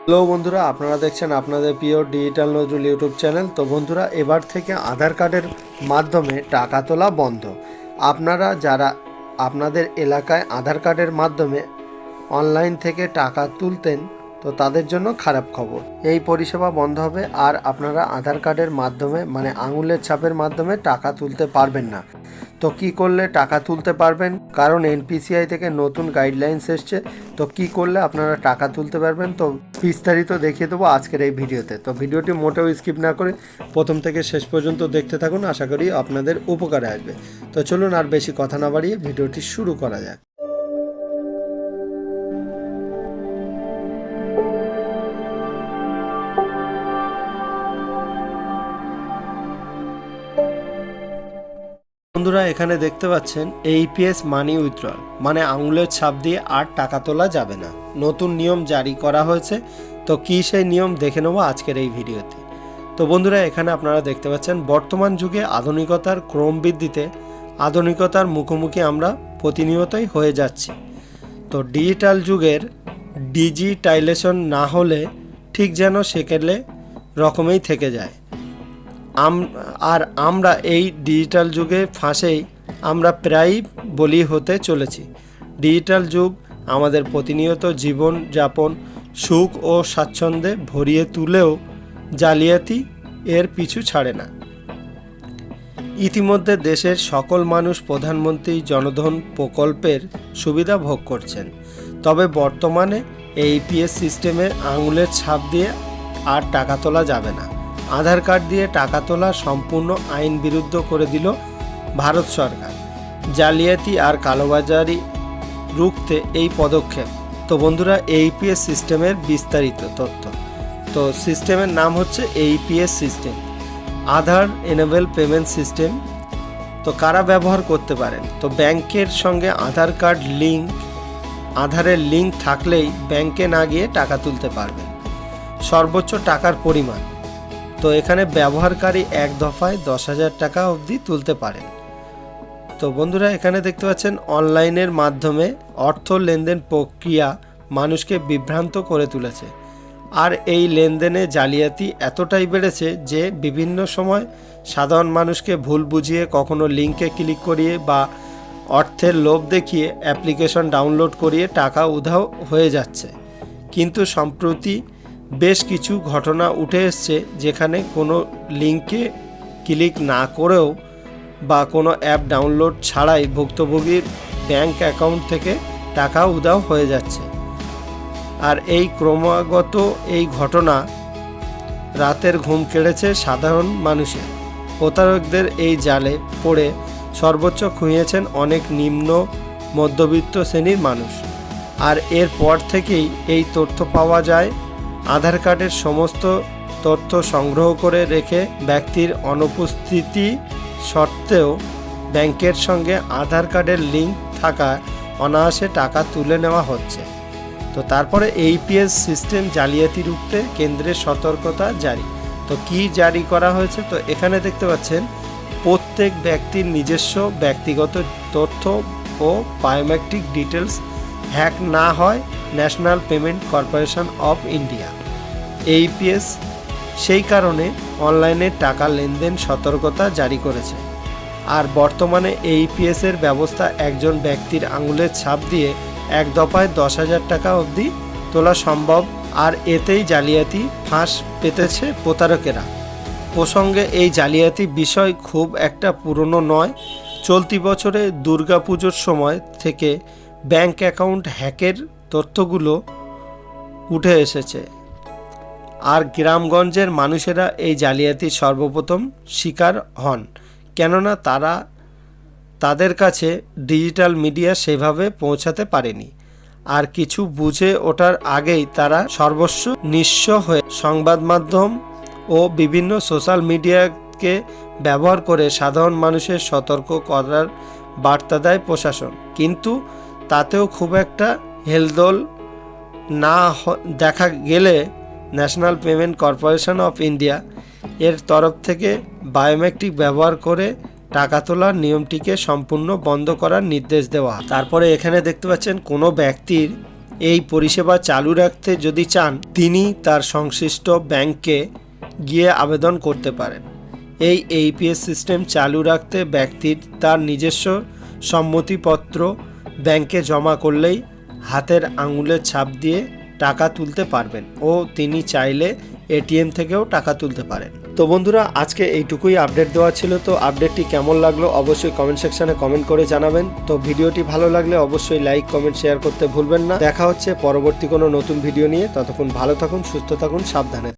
Hello বন্ধুরা, আপনারা দেখছেন আপনাদের প্রিয় ডিজিটাল নজরুল ইউটিউব চ্যানেল। তো বন্ধুরা, এবার থেকে আধার কার্ডের মাধ্যমে টাকা তোলা বন্ধ। আপনারা যারা আপনাদের এলাকায় আধার কার্ডের মাধ্যমে অনলাইন থেকে টাকা তুলতেন, তো তাদের জন্য খারাপ খবর, এই পরিষেবা বন্ধ হবে। আর আপনারা আধার কার্ডের মাধ্যমে মানে আঙুলের ছাপের মাধ্যমে টাকা তুলতে পারবেন না। তো কি করলে টাকা তুলতে পারবেন, কারণ এনপিসিআই থেকে নতুন গাইডলাইন্স এসছে। তো কি করলে আপনারা টাকা তুলতে পারবেন, তো বিস্তারিত দেখিয়ে দেবো আজকের এই ভিডিওতে। তো ভিডিওটি মোটেও স্কিপ না করে প্রথম থেকে শেষ পর্যন্ত দেখতে থাকুন, আশা করি আপনাদের উপকারে আসবে। তো চলুন আর বেশি কথা না বাড়িয়ে ভিডিওটি শুরু করা যাক। বন্ধুরা, এখানে দেখতে পাচ্ছেন এইপিএস মানি উইথড্রল মানে আঙুলের ছাপ দিয়ে আর টাকা তোলা যাবে না। নতুন নিয়ম জারি করা হয়েছে। তো কী সেই নিয়ম দেখে নেবো আজকের এই ভিডিওতে। তো বন্ধুরা, এখানে আপনারা দেখতে পাচ্ছেন বর্তমান যুগে আধুনিকতার ক্রম বৃদ্ধিতে আধুনিকতার মুখোমুখি আমরা প্রতিনিয়তই হয়ে যাচ্ছি। তো ডিজিটাল যুগের ডিজিটাইলেশন না হলে ঠিক যেন সেকেলে রকমেই থেকে যায়। আর আমরা এই ডিজিটাল যুগে ফাঁসেই আমরা প্রায়ই বলি হতে চলেছি। ডিজিটাল যুগ আমাদের প্রতিনিয়ত জীবনযাপন সুখ ও স্বাচ্ছন্দ্যে ভরিয়ে তুলেও জালিয়াতি এর পিছু ছাড়ে না। ইতিমধ্যে দেশের সকল মানুষ প্রধানমন্ত্রী জনধন প্রকল্পের সুবিধা ভোগ করছেন। তবে বর্তমানে এইপিএস সিস্টেমে আঙুলের ছাপ দিয়ে আর টাকা তোলা যাবে না। আধার কার্ড দিয়ে টাকা তোলা সম্পূর্ণ আইন বিরুদ্ধ করে দিল ভারত সরকার। জালিয়াতি আর কালোবাজারি রুখতে এই পদক্ষেপ। তো বন্ধুরা, এইপিএস সিস্টেমের বিস্তারিত তথ্য। তো সিস্টেমের নাম হচ্ছে এইপিএস সিস্টেম, আধার এনেবল পেমেন্ট সিস্টেম। তো কারা ব্যবহার করতে পারেন? তো ব্যাংকের সঙ্গে আধার কার্ড লিঙ্ক, আধারের লিঙ্ক থাকলেই ব্যাংকে না গিয়ে টাকা তুলতে পারবেন। সর্বোচ্চ টাকার পরিমাণ, তো এখানে ব্যবহারকারী এক দফায় 10,000 টাকা অবধি তুলতে পারেন। তো বন্ধুরা, এখানে দেখতে পাচ্ছেন অনলাইনের মাধ্যমে অর্থ লেনদেন প্রক্রিয়া মানুষকে বিভ্রান্ত করে তুলেছে। আর এই লেনদেনে জালিয়াতি এতটাই বেড়েছে যে বিভিন্ন সময় সাধারণ মানুষকে ভুল বুঝিয়ে কখনো লিঙ্কে ক্লিক করিয়ে বা অর্থের লোভ দেখিয়ে অ্যাপ্লিকেশন ডাউনলোড করিয়ে টাকা উধাও হয়ে যাচ্ছে। কিন্তু সম্প্রতি বেশ কিছু ঘটনা উঠে এসছে যেখানে কোনো লিঙ্কে ক্লিক না করেও বা কোনো অ্যাপ ডাউনলোড ছাড়াই ভুক্তভোগীর ব্যাংক অ্যাকাউন্ট থেকে টাকা উধাও হয়ে যাচ্ছে। আর এই ক্রমাগত এই ঘটনা রাতের ঘুম কেড়েছে সাধারণ মানুষের। প্রতারকদের এই জালে পড়ে সর্বোচ্চ খুঁড়িয়েছেন অনেক নিম্ন মধ্যবিত্ত শ্রেণীর মানুষ। আর এরপর থেকেই এই তথ্য পাওয়া যায়। আধার কার্ডের সমস্ত তথ্য সংগ্রহ করে রেখে ব্যক্তির অনুপস্থিতি সত্ত্বেও ব্যাংকের সঙ্গে আধার কার্ডের লিঙ্ক থাকা অনায়াসে টাকা তুলে নেওয়া হচ্ছে। তো তারপরে এইপিএস সিস্টেম জালিয়াতি রুখতে কেন্দ্রের সতর্কতা জারি। তো কি জারি করা হয়েছে? তো এখানে দেখতে পাচ্ছেন প্রত্যেক ব্যক্তির নিজস্ব ব্যক্তিগত তথ্য ও বায়োমেট্রিক ডিটেলস হ্যাক না হয় national payment corporation of India AEPS সেই কারণে অনলাইনে টাকা লেনদেন সতর্কতা জারি করেছে। আর বর্তমানে এইপিএসের ব্যবস্থা একজন ব্যক্তির আঙুলের ছাপ দিয়ে এক দফায় 10,000 টাকা অবধি তোলা সম্ভব। আর এতেই জালিয়াতি ফাঁস পেতেছে প্রতারকেরা। প্রসঙ্গে এই জালিয়াতি বিষয় খুব একটা পুরনো নয়। চলতি বছরে দুর্গাপুজোর সময় থেকে ব্যাংক অ্যাকাউন্ট হ্যাকের তথ্যগুলো উঠে এসেছে। আর গ্রামগঞ্জের মানুষেরা এই জালিয়াতির সর্বপ্রথম শিকার হন, কেননা তাদের কাছে ডিজিটাল মিডিয়া সেভাবে পৌঁছাতে পারেনি। আর কিছু বুঝে ওঠার আগেই তারা সর্বস্ব নিঃস্ব হয়ে সংবাদ মাধ্যম ও বিভিন্ন সোশ্যাল মিডিয়াকে ব্যবহার করে সাধারণ মানুষের সতর্ক করার বার্তা দেয় প্রশাসন। কিন্তু তাতেও খুব একটা হেলদোল না দেখা গেলে national payment corporation of India এর তরফ থেকে বায়োমেট্রিক ব্যবহার করে টাকা তোলার নিয়মটিকে সম্পূর্ণ বন্ধ করার নির্দেশ দেওয়া। তারপরে এখানে দেখতে পাচ্ছেন কোনো ব্যক্তির এই পরিষেবা চালু রাখতে যদি চান তিনি তার সংশ্লিষ্ট ব্যাংকে গিয়ে আবেদন করতে পারেন। এই এইপিএস সিস্টেম চালু রাখতে ব্যক্তির তার নিজস্ব সম্মতিপত্র ব্যাংকে জমা করলেই হাতের আঙুলের ছাপ দিয়ে টাকা তুলতে পারবেন ও তিনি চাইলে এটিএম থেকেও টাকা তুলতে পারেন। তো বন্ধুরা, আজকে এইটুকুই আপডেট দেওয়া ছিল। তো আপডেটটি কেমন লাগলো অবশ্যই কমেন্ট সেকশনে কমেন্ট করে জানাবেন। তো ভিডিওটি ভালো লাগলে অবশ্যই লাইক কমেন্ট শেয়ার করতে ভুলবেন না। দেখা হচ্ছে পরবর্তী কোনো নতুন ভিডিও নিয়ে। ততক্ষণ ভালো থাকুন, সুস্থ থাকুন, সাবধানে।